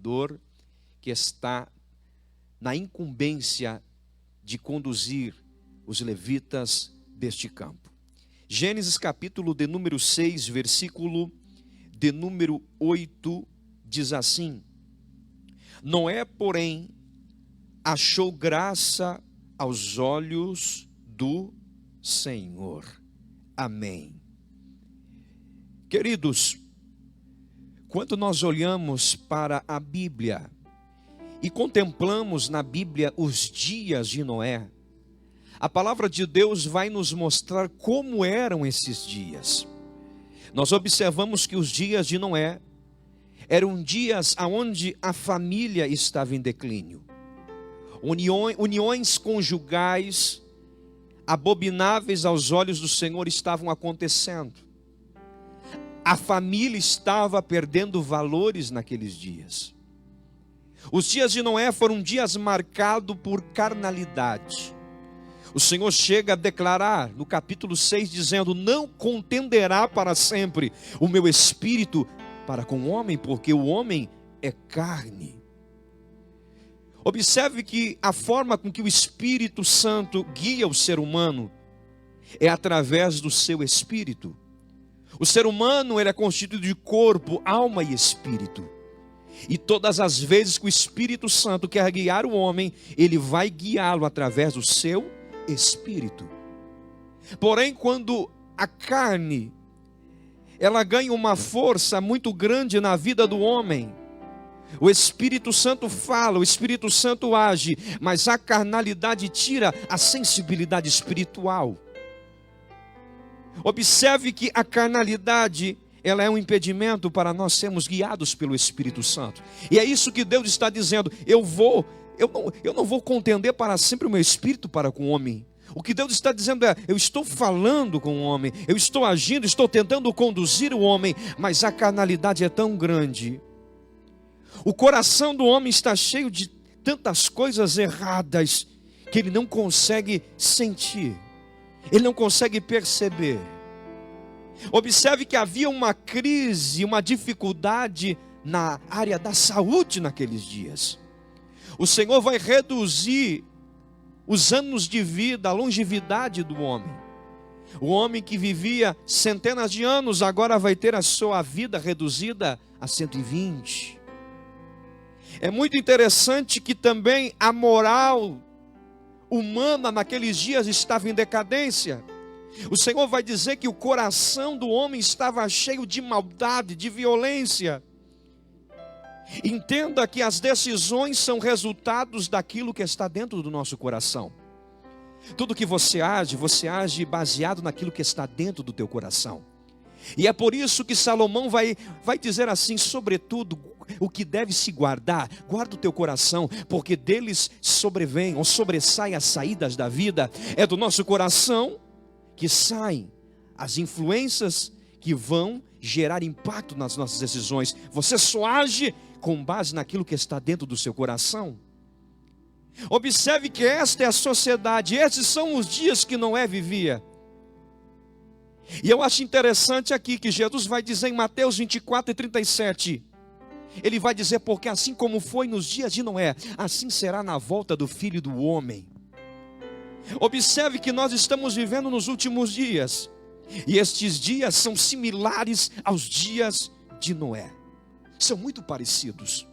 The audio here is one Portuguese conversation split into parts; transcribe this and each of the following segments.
coordenador que está na incumbência de conduzir os levitas deste campo. Gênesis capítulo de número 6, versículo de número 8, diz assim: Noé, porém, achou graça aos olhos do Senhor. Amém. Queridos, quando nós olhamos para a Bíblia e contemplamos na Bíblia os dias de Noé, a palavra de Deus vai nos mostrar como eram esses dias. Nós observamos que os dias de Noé eram dias onde a família estava em declínio. Uniões conjugais abomináveis aos olhos do Senhor estavam acontecendo. A família estava perdendo valores naqueles dias. Os dias de Noé foram dias marcados por carnalidade. O Senhor chega a declarar no capítulo 6, dizendo: não contenderá para sempre o meu espírito para com o homem, porque o homem é carne. Observe que a forma com que o Espírito Santo guia o ser humano é através do seu espírito. O ser humano, ele é constituído de corpo, alma e espírito. E todas as vezes que o Espírito Santo quer guiar o homem, ele vai guiá-lo através do seu espírito. Porém, quando a carne, ela ganha uma força muito grande na vida do homem, o Espírito Santo fala, o Espírito Santo age, mas a carnalidade tira a sensibilidade espiritual. Observe que a carnalidade, ela é um impedimento para nós sermos guiados pelo Espírito Santo. E é isso que Deus está dizendo: eu não vou contender para sempre o meu espírito para com o homem. O que Deus está dizendo é: eu estou falando com o homem, eu estou agindo, estou tentando conduzir o homem, mas a carnalidade é tão grande. O coração do homem está cheio de tantas coisas erradas que ele não consegue sentir, ele não consegue perceber. Observe que havia uma crise, uma dificuldade na área da saúde naqueles dias. O Senhor vai reduzir os anos de vida, a longevidade do homem. O homem que vivia centenas de anos agora vai ter a sua vida reduzida a 120. É muito interessante que também a moral humana naqueles dias estava em decadência. O Senhor vai dizer que o coração do homem estava cheio de maldade, de violência. Entenda que as decisões são resultados daquilo que está dentro do nosso coração. Tudo que você age baseado naquilo que está dentro do teu coração. E é por isso que Salomão vai dizer assim: sobretudo, o que deve se guarda o teu coração, porque deles sobrevém ou sobressai as saídas da vida. É do nosso coração que saem as influências que vão gerar impacto nas nossas decisões. Você só age com base naquilo que está dentro do seu coração. Observe que esta é a sociedade, esses são os dias que Noé vivia. E eu acho interessante aqui que Jesus vai dizer em Mateus 24 e 37, ele vai dizer: porque assim como foi nos dias de Noé, assim será na volta do Filho do Homem. Observe que nós estamos vivendo nos últimos dias, e estes dias são similares aos dias de Noé, são muito parecidos.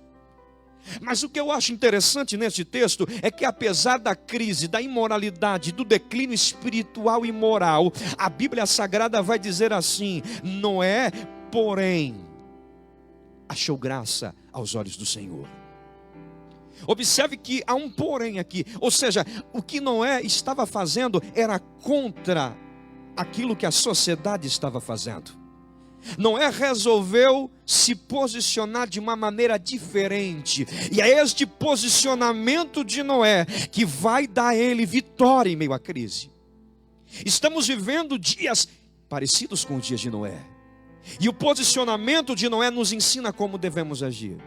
Mas o que eu acho interessante neste texto é que, apesar da crise, da imoralidade, do declínio espiritual e moral, a Bíblia Sagrada vai dizer assim: Noé, porém, achou graça aos olhos do Senhor. Observe que há um porém aqui, ou seja, o que Noé estava fazendo era contra aquilo que a sociedade estava fazendo. Noé resolveu se posicionar de uma maneira diferente, e é este posicionamento de Noé que vai dar a ele vitória em meio à crise. Estamos vivendo dias parecidos com os dias de Noé, e o posicionamento de Noé nos ensina como devemos agir.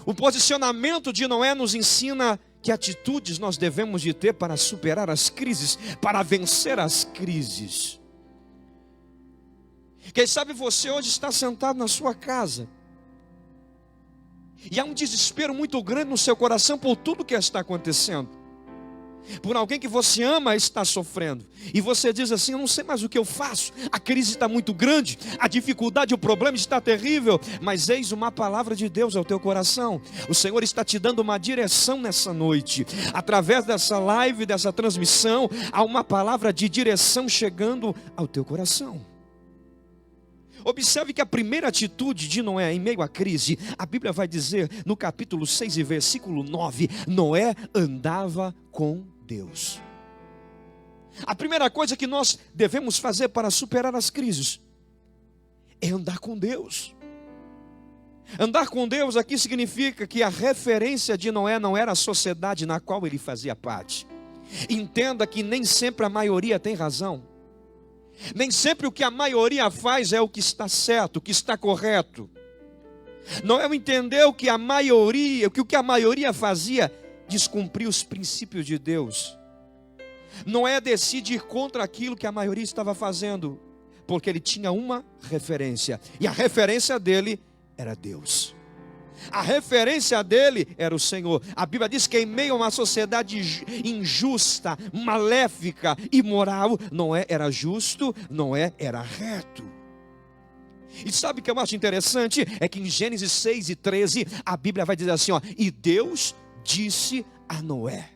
O posicionamento de Noé nos ensina que atitudes nós devemos de ter para superar as crises, para vencer as crises. Quem sabe você hoje está sentado na sua casa, E há um desespero muito grande no seu coração por tudo que está acontecendo. Por alguém que você ama está sofrendo. E você diz assim: eu não sei mais o que eu faço. A crise está muito grande, a dificuldade, o problema está terrível. Mas eis uma palavra de Deus ao teu coração. O Senhor está te dando uma direção nessa noite. Através dessa live, dessa transmissão, há uma palavra de direção chegando ao teu coração. Observe que a primeira atitude de Noé em meio à crise, a Bíblia vai dizer no capítulo 6 e versículo 9: Noé andava com Deus. A primeira coisa que nós devemos fazer para superar as crises é andar com Deus. Andar com Deus aqui significa que a referência de Noé não era a sociedade na qual ele fazia parte. Entenda que nem sempre a maioria tem razão. Nem sempre o que a maioria faz é o que está certo, o que está correto. Noé entendeu que a maioria, que o que a maioria fazia descumprir os princípios de Deus. Noé decide ir contra aquilo que a maioria estava fazendo, porque ele tinha uma referência, e a referência dele era Deus. A referência dele era o Senhor. A Bíblia diz que em meio a uma sociedade injusta, maléfica, imoral, Noé era justo, Noé era reto. E sabe o que eu acho interessante? É que em Gênesis 6 e 13, a Bíblia vai dizer assim, ó: e Deus disse a Noé.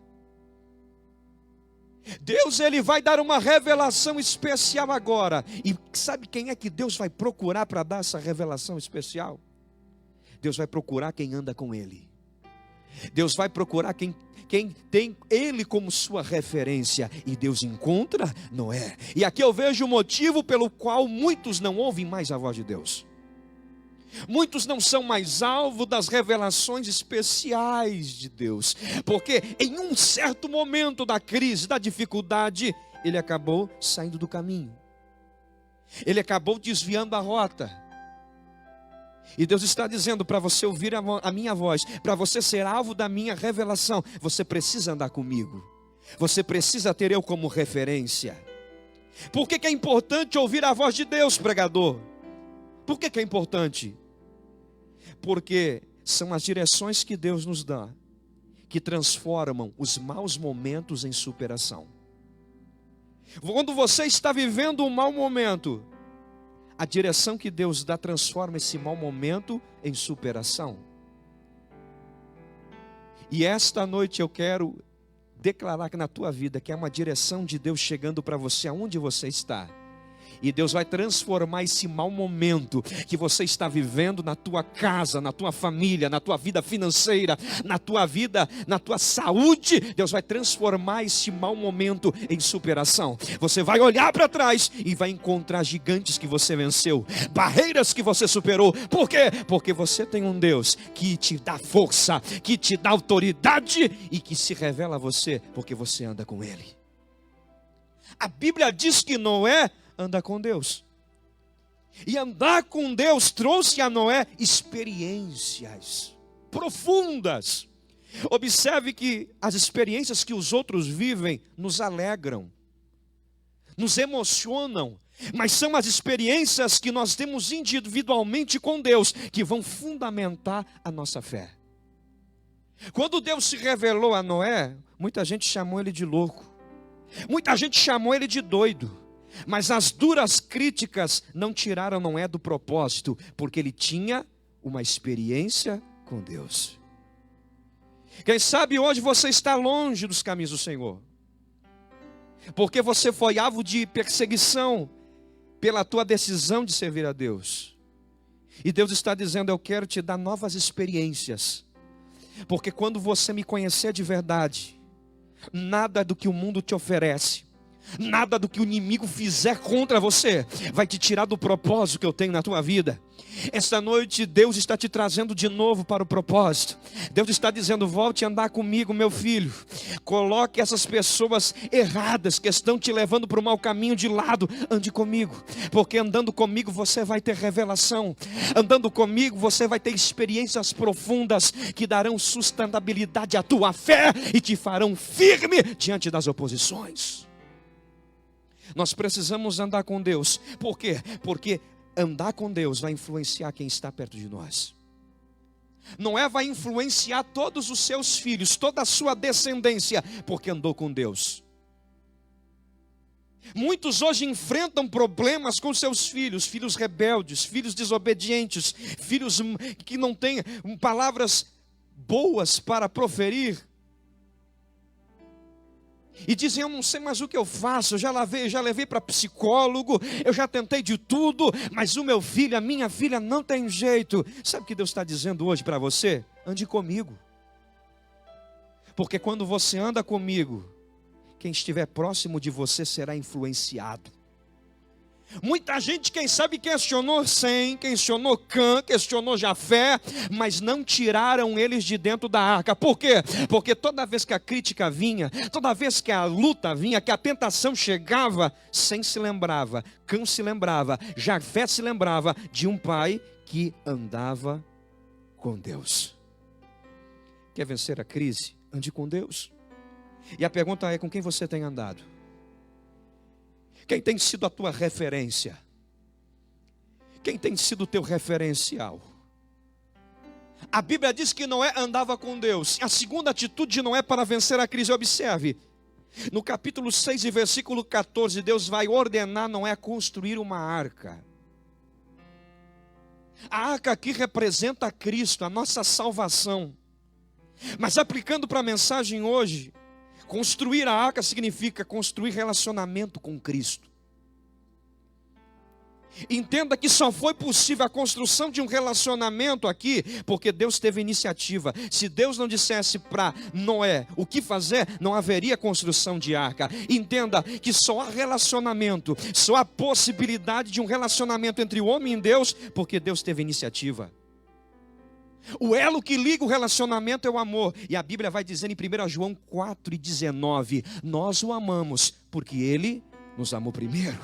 Deus, ele vai dar uma revelação especial agora. E sabe quem é que Deus vai procurar para dar essa revelação especial? Deus vai procurar quem anda com ele. Deus vai procurar quem tem ele como sua referência. E Deus encontra Noé. E aqui eu vejo o motivo pelo qual muitos não ouvem mais a voz de Deus. Muitos não são mais alvo das revelações especiais de Deus, porque em um certo momento da crise, da dificuldade, ele acabou saindo do caminho. Ele acabou desviando a rota. E Deus está dizendo para você ouvir a minha voz, para você ser alvo da minha revelação, você precisa andar comigo. Você precisa ter eu como referência. Por que é importante ouvir a voz de Deus, pregador? Por que é importante? Porque são as direções que Deus nos dá que transformam os maus momentos em superação. Quando você está vivendo um mau momento, a direção que Deus dá transforma esse mau momento em superação. E esta noite eu quero declarar que na tua vida que é uma direção de Deus chegando para você aonde você está. E Deus vai transformar esse mau momento que você está vivendo na tua casa, na tua família, na tua vida financeira, na tua vida, na tua saúde. Deus vai transformar esse mau momento em superação. Você vai olhar para trás e vai encontrar gigantes que você venceu, barreiras que você superou. Por quê? Porque você tem um Deus que te dá força, que te dá autoridade e que se revela a você porque você anda com Ele. A Bíblia diz que Noé anda com Deus. E andar com Deus trouxe a Noé experiências profundas. Observe que as experiências que os outros vivem nos alegram, nos emocionam, mas são as experiências que nós temos individualmente com Deus que vão fundamentar a nossa fé. Quando Deus se revelou a Noé, muita gente chamou ele de louco, muita gente chamou ele de doido. Mas as duras críticas não tiraram Noé do propósito, porque ele tinha uma experiência com Deus. Quem sabe hoje você está longe dos caminhos do Senhor, porque você foi alvo de perseguição pela tua decisão de servir a Deus. E Deus está dizendo: eu quero te dar novas experiências, porque quando você me conhecer de verdade, nada do que o mundo te oferece, nada do que o inimigo fizer contra você vai te tirar do propósito que eu tenho na tua vida. Esta noite Deus está te trazendo de novo para o propósito. Deus está dizendo: volte a andar comigo, meu filho. Coloque essas pessoas erradas que estão te levando para o mau caminho de lado. Ande comigo, porque andando comigo você vai ter revelação. Andando comigo você vai ter experiências profundas que darão sustentabilidade à tua fé e te farão firme diante das oposições. Nós precisamos andar com Deus. Por quê? Porque andar com Deus vai influenciar quem está perto de nós. Noé vai influenciar todos os seus filhos, toda a sua descendência, porque andou com Deus. Muitos hoje enfrentam problemas com seus filhos, filhos rebeldes, filhos desobedientes, filhos que não têm palavras boas para proferir. E dizem, eu não sei mais o que eu faço, eu já levei para psicólogo, eu já tentei de tudo, mas o meu filho, a minha filha não tem jeito. Sabe o que Deus está dizendo hoje para você? Ande comigo. Porque quando você anda comigo, quem estiver próximo de você será influenciado. Muita gente, quem sabe, questionou Sem, questionou Cã, questionou Jafé, mas não tiraram eles de dentro da arca. Por quê? Porque toda vez que a crítica vinha, toda vez que a luta vinha, que a tentação chegava, Sem se lembrava, Cã se lembrava, Jafé se lembrava de um pai que andava com Deus. Quer vencer a crise? Ande com Deus. E a pergunta é, com quem você tem andado? Quem tem sido a tua referência? Quem tem sido o teu referencial? A Bíblia diz que Noé andava com Deus. A segunda atitude de Noé para vencer a crise, observe. No capítulo 6 e versículo 14, Deus vai ordenar Noé construir uma arca. A arca aqui representa Cristo, a nossa salvação. Mas aplicando para a mensagem hoje, construir a arca significa construir relacionamento com Cristo. Entenda que só foi possível a construção de um relacionamento aqui, porque Deus teve iniciativa. Se Deus não dissesse para Noé o que fazer, não haveria construção de arca. Entenda que só há relacionamento, só há possibilidade de um relacionamento entre o homem e Deus, porque Deus teve iniciativa. O elo que liga o relacionamento é o amor. E a Bíblia vai dizer em 1 João 4,19: nós o amamos porque Ele nos amou primeiro.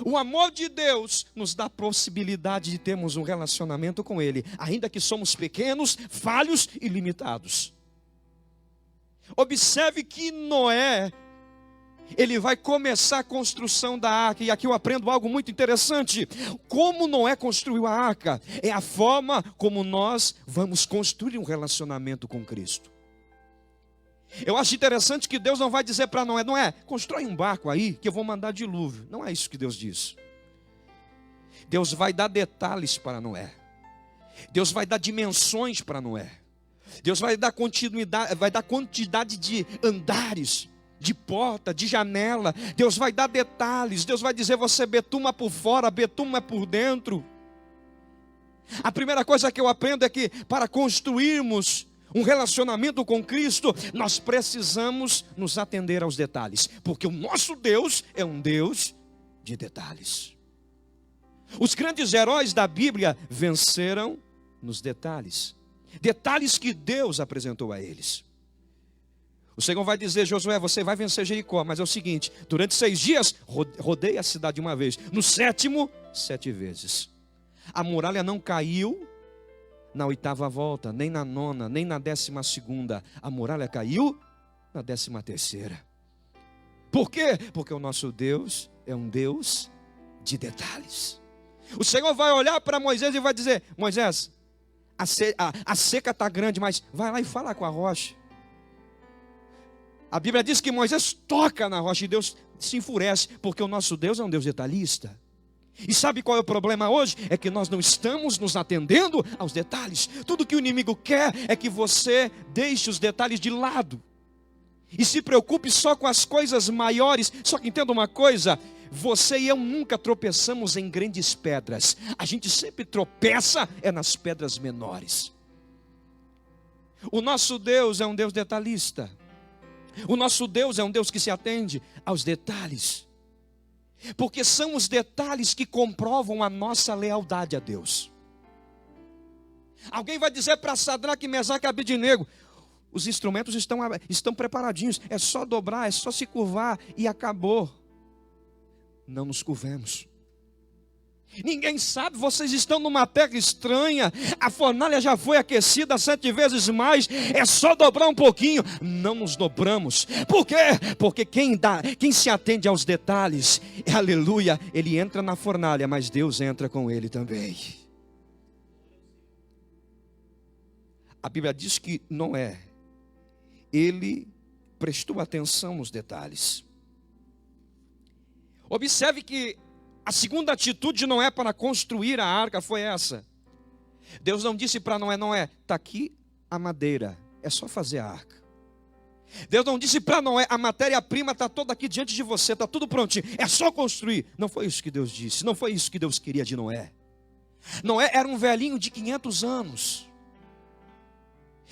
O amor de Deus nos dá a possibilidade de termos um relacionamento com Ele, ainda que somos pequenos, falhos e limitados. Observe que Noé, ele vai começar a construção da arca. E aqui eu aprendo algo muito interessante. Como Noé construiu a arca é a forma como nós vamos construir um relacionamento com Cristo. Eu acho interessante que Deus não vai dizer para Noé: Noé, constrói um barco aí que eu vou mandar dilúvio. Não é isso que Deus diz. Deus vai dar detalhes para Noé. Deus vai dar dimensões para Noé. Deus vai dar continuidade, vai dar quantidade de andares, de porta, de janela. Deus vai dar detalhes. Deus vai dizer: você betuma por fora, betuma por dentro. A primeira coisa que eu aprendo é que para construirmos um relacionamento com Cristo, nós precisamos nos atender aos detalhes, porque o nosso Deus é um Deus de detalhes. Os grandes heróis da Bíblia venceram nos detalhes, detalhes que Deus apresentou a eles. O Senhor vai dizer: Josué, você vai vencer Jericó, mas é o seguinte, durante 6 dias, rodei a cidade uma vez, no 7º, 7 vezes. A muralha não caiu na 8ª volta, nem na 9ª, nem na 12ª. A muralha caiu na 13ª. Por quê? Porque o nosso Deus é um Deus de detalhes. O Senhor vai olhar para Moisés e vai dizer: Moisés, a seca está grande, mas vai lá e fala com a rocha. A Bíblia diz que Moisés toca na rocha e Deus se enfurece, porque o nosso Deus é um Deus detalhista. E sabe qual é o problema hoje? É que nós não estamos nos atendendo aos detalhes. Tudo que o inimigo quer é que você deixe os detalhes de lado e se preocupe só com as coisas maiores. Só que entenda uma coisa: você e eu nunca tropeçamos em grandes pedras. A gente sempre tropeça nas pedras menores. O nosso Deus é um Deus detalhista. O nosso Deus é um Deus que se atende aos detalhes, porque são os detalhes que comprovam a nossa lealdade a Deus. Alguém vai dizer para Sadraque, Mesaque e Abednego: os instrumentos estão preparadinhos, é só dobrar, é só se curvar e acabou. Não nos curvemos. Ninguém sabe, vocês estão numa terra estranha, a fornalha já foi aquecida 7 vezes mais, é só dobrar um pouquinho. Não nos dobramos. Por quê? Porque quem se atende aos detalhes, aleluia, ele entra na fornalha, mas Deus entra com ele também. A Bíblia diz que Noé, ele prestou atenção nos detalhes. Observe que a segunda atitude de Noé para construir a arca foi essa. Deus não disse para Noé: Noé, está aqui a madeira, é só fazer a arca. Deus não disse para Noé: a matéria-prima está toda aqui diante de você, está tudo prontinho, é só construir. Não foi isso que Deus disse, não foi isso que Deus queria de Noé. Noé era um velhinho de 500 anos.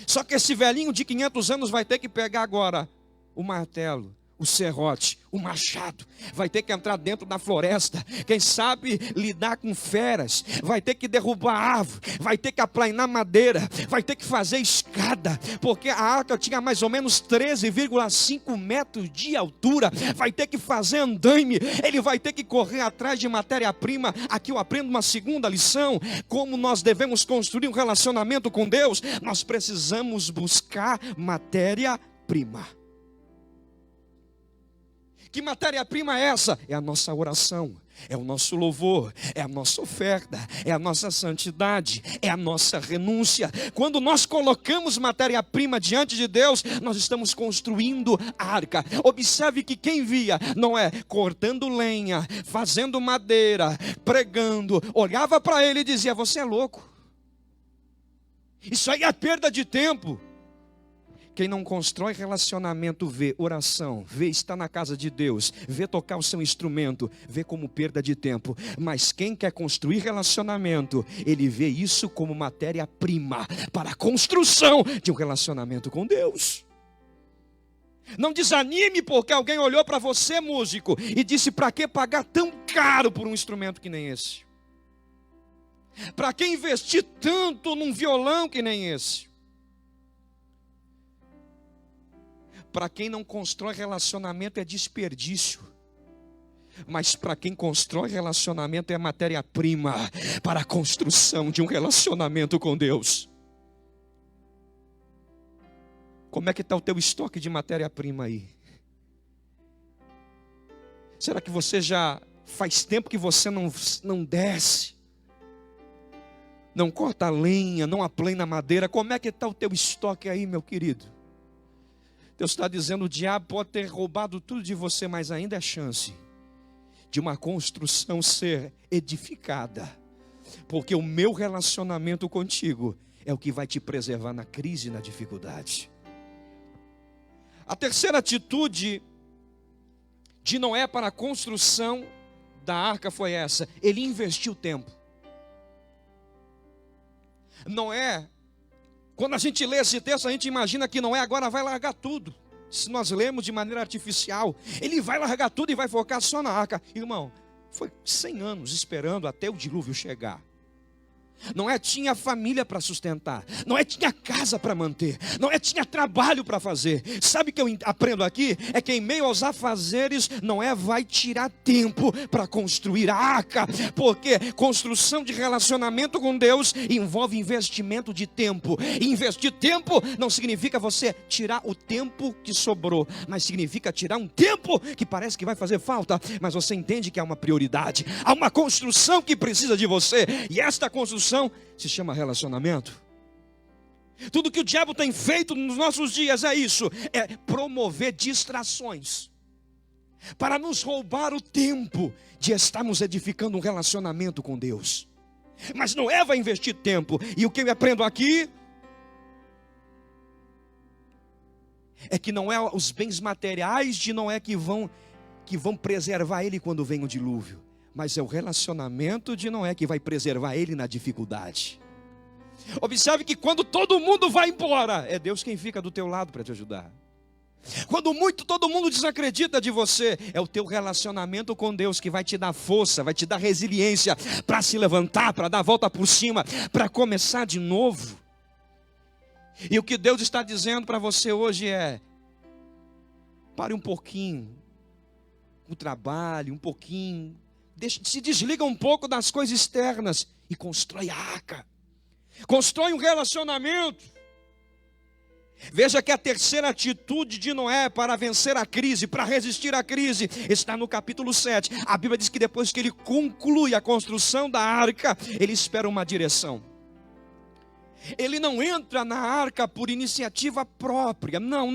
Só que esse velhinho de 500 anos vai ter que pegar agora o martelo, o serrote, o machado, vai ter que entrar dentro da floresta, quem sabe lidar com feras, vai ter que derrubar árvore, vai ter que aplainar madeira, vai ter que fazer escada, porque a arca tinha mais ou menos 13,5 metros de altura, vai ter que fazer andaime, ele vai ter que correr atrás de matéria-prima. Aqui eu aprendo uma segunda lição: como nós devemos construir um relacionamento com Deus, nós precisamos buscar matéria-prima. Que matéria-prima é essa? É a nossa oração, é o nosso louvor, é a nossa oferta, é a nossa santidade, é a nossa renúncia. Quando nós colocamos matéria-prima diante de Deus, nós estamos construindo a arca. Observe que quem via Noé cortando lenha, fazendo madeira, pregando, olhava para ele e dizia: você é louco, isso aí é perda de tempo. Quem não constrói relacionamento vê oração, vê estar na casa de Deus, vê tocar o seu instrumento, vê como perda de tempo. Mas quem quer construir relacionamento, ele vê isso como matéria-prima para a construção de um relacionamento com Deus. Não desanime porque alguém olhou para você, músico, e disse: para que pagar tão caro por um instrumento que nem esse? Para que investir tanto num violão que nem esse? Para quem não constrói relacionamento é desperdício, mas para quem constrói relacionamento é matéria-prima para a construção de um relacionamento com Deus. Como é que está o teu estoque de matéria-prima aí? Será que você já faz tempo que você não desce, não corta lenha, não aplana madeira? Como é que está o teu estoque aí, meu querido? Deus está dizendo: o diabo pode ter roubado tudo de você, mas ainda é chance de uma construção ser edificada, porque o meu relacionamento contigo é o que vai te preservar na crise e na dificuldade. A terceira atitude de Noé para a construção da arca foi essa: ele investiu tempo. Noé, quando a gente lê esse texto, a gente imagina que Noé agora vai largar tudo. Se nós lemos de maneira artificial, ele vai largar tudo e vai focar só na arca. Irmão, foi 100 anos esperando até o dilúvio chegar. Noé tinha família para sustentar, Noé tinha casa para manter, Noé tinha trabalho para fazer. Sabe o que eu aprendo aqui? É que em meio aos afazeres, Noé vai tirar tempo para construir a arca, porque construção de relacionamento com Deus envolve investimento de tempo. E investir tempo não significa você tirar o tempo que sobrou, mas significa tirar um tempo que parece que vai fazer falta, mas você entende que há uma prioridade, há uma construção que precisa de você, e esta construção se chama relacionamento. Tudo que o diabo tem feito nos nossos dias é isso: é promover distrações para nos roubar o tempo de estarmos edificando um relacionamento com Deus. Mas Noé vai investir tempo, e o que eu aprendo aqui é que não é os bens materiais de Noé que vão preservar ele quando vem o dilúvio, mas é o relacionamento de Noé que vai preservar ele na dificuldade. Observe que quando todo mundo vai embora, é Deus quem fica do teu lado para te ajudar. Quando todo mundo desacredita de você, é o teu relacionamento com Deus que vai te dar força, vai te dar resiliência para se levantar, para dar a volta por cima, para começar de novo. E o que Deus está dizendo para você hoje é: pare um pouquinho o trabalho, um pouquinho, se desliga um pouco das coisas externas e constrói a arca, constrói um relacionamento. Veja que a terceira atitude de Noé para vencer a crise, para resistir à crise, está no capítulo 7. A Bíblia diz que depois que ele conclui a construção da arca, ele espera uma direção. Ele não entra na arca por iniciativa própria. Não.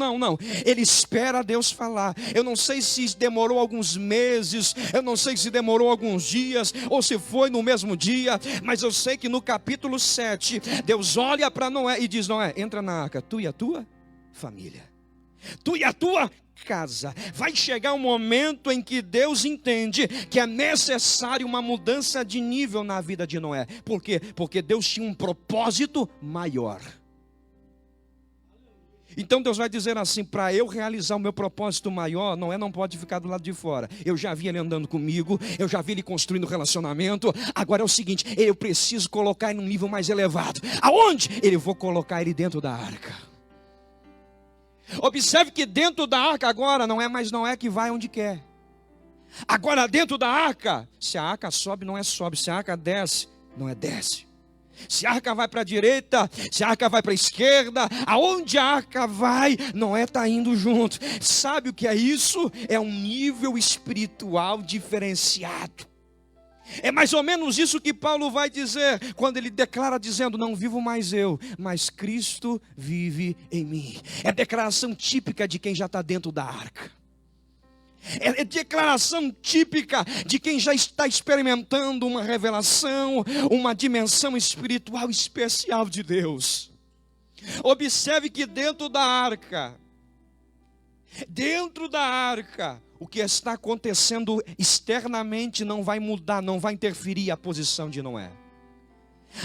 Ele espera Deus falar. Eu não sei se demorou alguns meses, eu não sei se demorou alguns dias, ou se foi no mesmo dia, mas eu sei que no capítulo 7, Deus olha para Noé e diz: Noé, entra na arca, tu e a tua família, tu e a tua casa. Vai chegar um momento em que Deus entende que é necessário uma mudança de nível na vida de Noé. Por quê? Porque Deus tinha um propósito maior. Então Deus vai dizer assim: para eu realizar o meu propósito maior, Noé não pode ficar do lado de fora. Eu já vi ele andando comigo, eu já vi ele construindo relacionamento. Agora é o seguinte, eu preciso colocar ele num nível mais elevado. Aonde? Eu vou colocar ele dentro da arca. Observe que dentro da arca agora não é mais Noé que vai onde quer. Agora dentro da arca, se a arca sobe, não é sobe. Se a arca desce, não é desce. Se a arca vai para a direita, se a arca vai para a esquerda, aonde a arca vai, Noé está indo junto. Sabe o que é isso? É um nível espiritual diferenciado. É mais ou menos isso que Paulo vai dizer quando ele declara dizendo: não vivo mais eu, mas Cristo vive em mim. É declaração típica de quem já está dentro da arca. É declaração típica de quem já está experimentando uma revelação, uma dimensão espiritual especial de Deus. Observe que dentro da arca, o que está acontecendo externamente não vai mudar, não vai interferir a posição de Noé.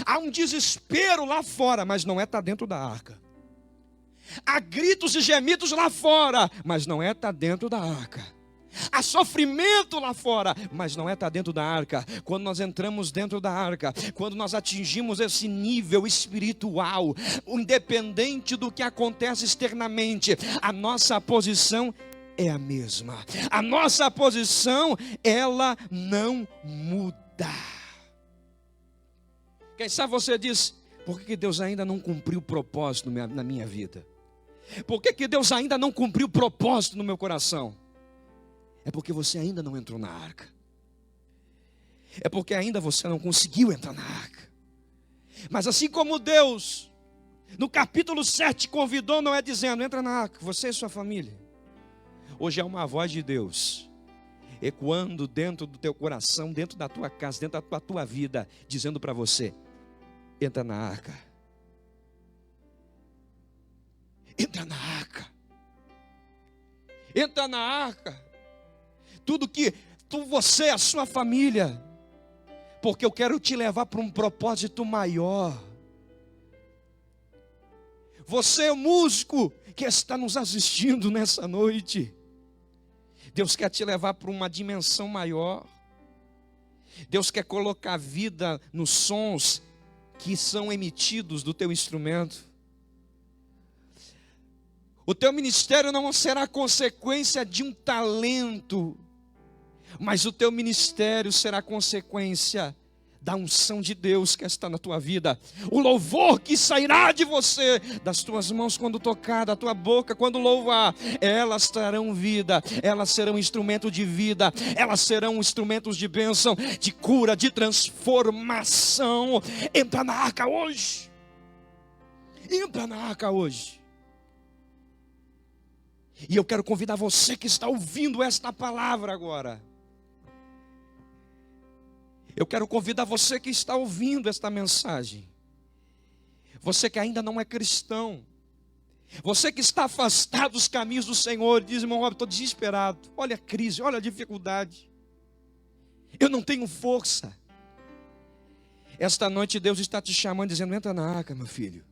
Há um desespero lá fora, mas Noé está dentro da arca. Há gritos e gemidos lá fora, mas Noé está dentro da arca. Há sofrimento lá fora, mas Noé está dentro da arca. Quando nós entramos dentro da arca, quando nós atingimos esse nível espiritual, independente do que acontece externamente, a nossa posição é a mesma. A nossa posição, ela não muda. Quem sabe você diz: por que Deus ainda não cumpriu o propósito na minha vida? Por que Deus ainda não cumpriu o propósito no meu coração? É porque você ainda não entrou na arca. É porque ainda você não conseguiu entrar na arca. Mas assim como Deus, no capítulo 7, convidou Noé dizendo: entra na arca, você e sua família. Hoje é uma voz de Deus ecoando dentro do teu coração, dentro da tua casa, dentro da tua vida, dizendo para você: entra na arca. Entra na arca. Entra na arca. Tudo que você, a sua família, porque eu quero te levar para um propósito maior. Você, músico que está nos assistindo nessa noite, Deus quer te levar para uma dimensão maior. Deus quer colocar vida nos sons que são emitidos do teu instrumento. O teu ministério não será consequência de um talento, mas o teu ministério será consequência da unção de Deus que está na tua vida. O louvor que sairá de você, das tuas mãos quando tocar, da tua boca quando louvar, elas trarão vida, elas serão instrumento de vida, elas serão instrumentos de bênção, de cura, de transformação. Entra na arca hoje. Entra na arca hoje. E eu quero convidar você que está ouvindo esta palavra agora. Eu quero convidar você que está ouvindo esta mensagem. Você que ainda não é cristão. Você que está afastado dos caminhos do Senhor. Diz: irmão Rob, estou desesperado. Olha a crise, olha a dificuldade. Eu não tenho força. Esta noite Deus está te chamando, dizendo: entra na arca, meu filho.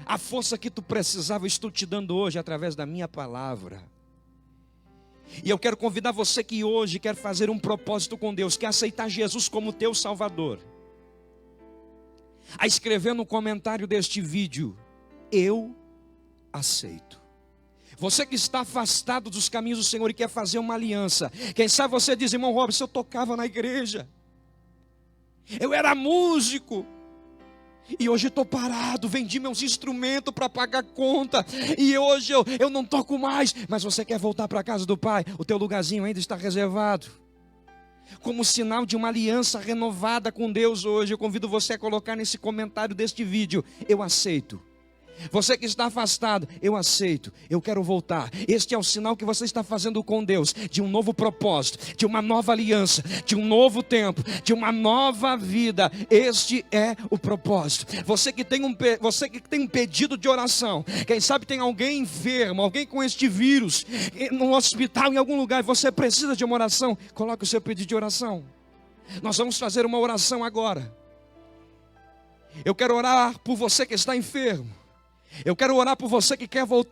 A força que tu precisava, eu estou te dando hoje através da minha palavra. E eu quero convidar você que hoje quer fazer um propósito com Deus, quer aceitar Jesus como teu Salvador, a escrever no comentário deste vídeo: eu aceito. Você que está afastado dos caminhos do Senhor e quer fazer uma aliança. Quem sabe você diz: irmão Robson, eu tocava na igreja, eu era músico, e hoje estou parado, vendi meus instrumentos para pagar conta, e hoje eu não toco mais. Mas você quer voltar para a casa do Pai, o teu lugarzinho ainda está reservado. como sinal de uma aliança renovada com Deus hoje. Eu convido você a colocar nesse comentário deste vídeo: eu aceito. Você que está afastado, eu aceito, eu quero voltar. Este é o sinal que você está fazendo com Deus, de um novo propósito, de uma nova aliança, de um novo tempo, de uma nova vida. Este é o propósito. Você que tem um pedido de oração, quem sabe tem alguém enfermo, alguém com este vírus, no hospital, em algum lugar, você precisa de uma oração, coloque o seu pedido de oração. Nós vamos fazer uma oração agora. Eu quero orar por você que está enfermo. Eu quero orar por você que quer voltar